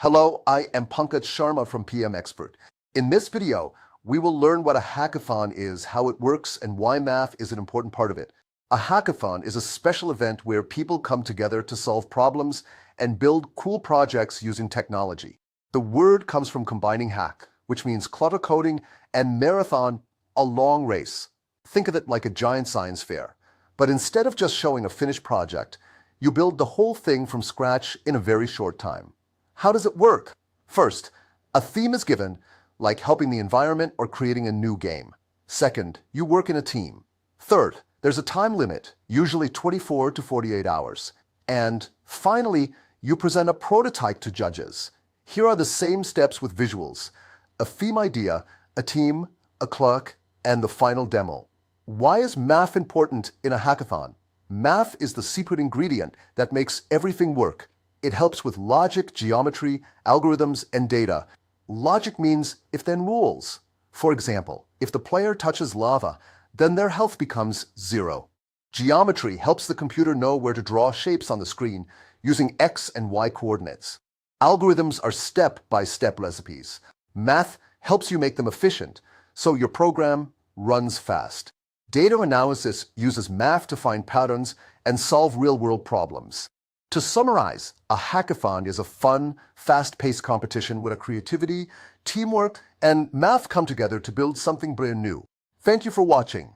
Hello, I am Pankaj Sharma from PM Expert. In this video, we will learn what a hackathon is, how it works, and why math is an important part of it. A hackathon is a special event where people come together to solve problems and build cool projects using technology. The word comes from combining hack, which means clutter coding, and marathon, a long race. Think of it like a giant science fair. But instead of just showing a finished project, you build the whole thing from scratch in a very short time. How does it work? First, a theme is given, like helping the environment or creating a new game. Second, you work in a team. Third, there's a time limit, usually 24 to 48 hours. And finally, you present a prototype to judges. Here are the same steps with visuals: a theme idea, a team, a clerk, and the final demo. Why is math important in a hackathon? Math is the secret ingredient that makes everything work. It helps with logic, geometry, algorithms, and data. Logic means if-then rules. For example, if the player touches lava, then their health becomes 0. Geometry helps the computer know where to draw shapes on the screen using X and Y coordinates. Algorithms are step-by-step recipes. Math helps you make them efficient, so your program runs fast. Data analysis uses math to find patterns and solve real-world problems. To summarize, a hackathon is a fun, fast-paced competition where creativity, teamwork, and math come together to build something brand new. Thank you for watching.